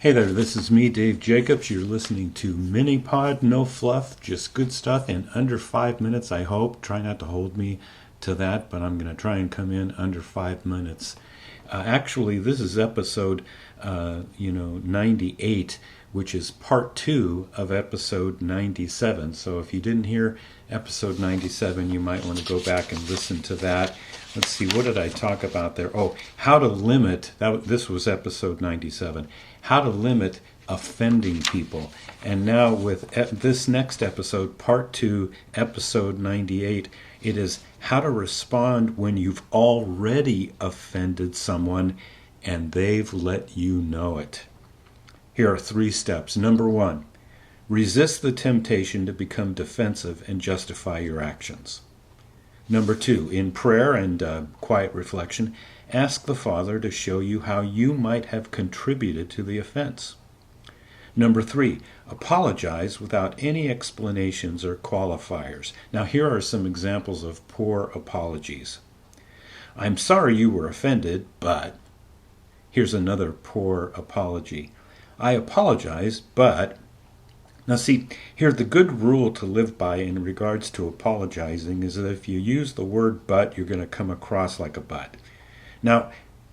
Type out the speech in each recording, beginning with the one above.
Hey there, this is me, Dave Jacobs. You're listening to Mini Pod, no fluff, just good stuff in under 5 minutes, I hope. Try not to hold me to that, but I'm going to try and come in under 5 minutes. Actually, this is episode, 98, which is part 2 of episode 97. So if you didn't hear episode 97, you might want to go back and listen to that. Let's see, what did I talk about there? Oh, how to limit, this was episode 97, how to limit offending people. And now with this next episode, part 2, episode 98, it is how to respond when you've already offended someone and they've let you know it. Here are 3 steps. Number 1, resist the temptation to become defensive and justify your actions. Number 2, in prayer and quiet reflection, ask the Father to show you how you might have contributed to the offense. Number 3, apologize without any explanations or qualifiers. Now, here are some examples of poor apologies. I'm sorry you were offended, but... Here's another poor apology. I apologize, but... Now see, here the good rule to live by in regards to apologizing is that if you use the word but, you're going to come across like a but. Now,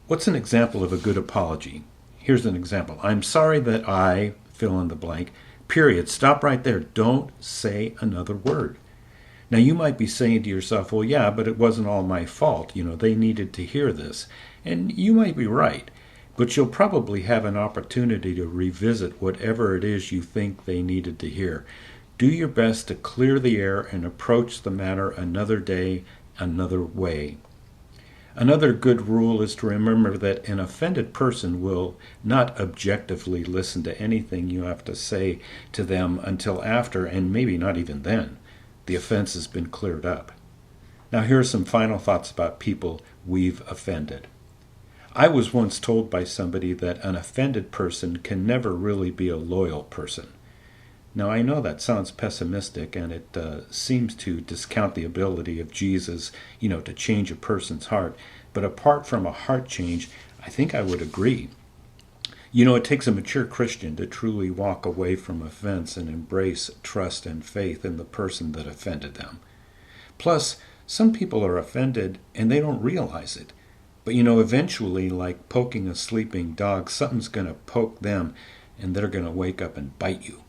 what's an example of a good apology? Here's an example. I'm sorry that I, fill in the blank, period. Stop right there. Don't say another word. Now, you might be saying to yourself, well, yeah, but it wasn't all my fault. They needed to hear this. And you might be right. But you'll probably have an opportunity to revisit whatever it is you think they needed to hear. Do your best to clear the air and approach the matter another day, another way. Another good rule is to remember that an offended person will not objectively listen to anything you have to say to them until after, and maybe not even then, the offense has been cleared up. Now here are some final thoughts about people we've offended. I was once told by somebody that an offended person can never really be a loyal person. Now, I know that sounds pessimistic, and it seems to discount the ability of Jesus, to change a person's heart. But apart from a heart change, I think I would agree. It takes a mature Christian to truly walk away from offense and embrace trust and faith in the person that offended them. Plus, some people are offended and they don't realize it. But eventually, like poking a sleeping dog, something's going to poke them and they're going to wake up and bite you.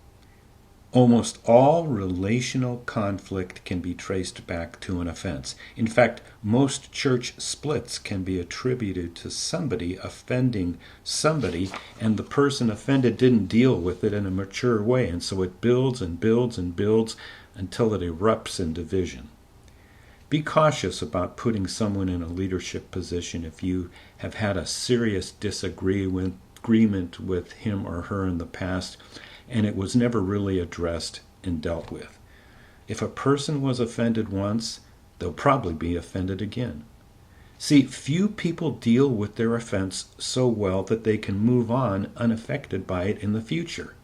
Almost all relational conflict can be traced back to an offense. In fact, most church splits can be attributed to somebody offending somebody, and the person offended didn't deal with it in a mature way, and so it builds and builds and builds until it erupts in division. Be cautious about putting someone in a leadership position if you have had a serious disagreement with him or her in the past and it was never really addressed and dealt with. If a person was offended once, they'll probably be offended again. See, few people deal with their offense so well that they can move on unaffected by it in the future.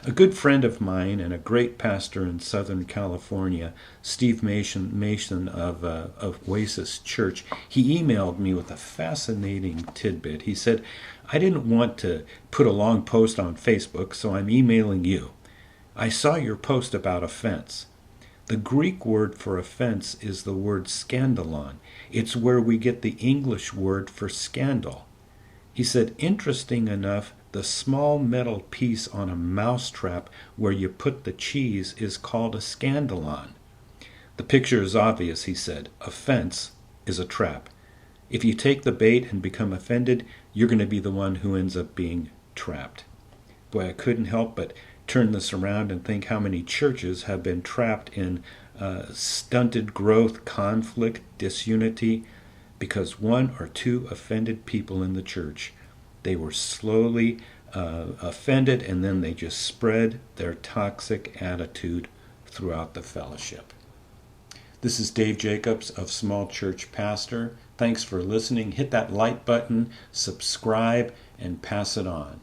A good friend of mine and a great pastor in Southern California, Steve Mason of Oasis Church, he emailed me with a fascinating tidbit. He said, I didn't want to put a long post on Facebook, so I'm emailing you. I saw your post about offense. The Greek word for offense is the word scandalon. It's where we get the English word for scandal. He said, interesting enough, the small metal piece on a mousetrap where you put the cheese is called a scandalon. The picture is obvious, he said. Offense is a trap. If you take the bait and become offended, you're going to be the one who ends up being trapped. Boy, I couldn't help but turn this around and think how many churches have been trapped in stunted growth, conflict, disunity, because one or two offended people in the church, they were slowly offended, and then they just spread their toxic attitude throughout the fellowship. This is Dave Jacobs of Small Church Pastor. Thanks for listening. Hit that like button, subscribe, and pass it on.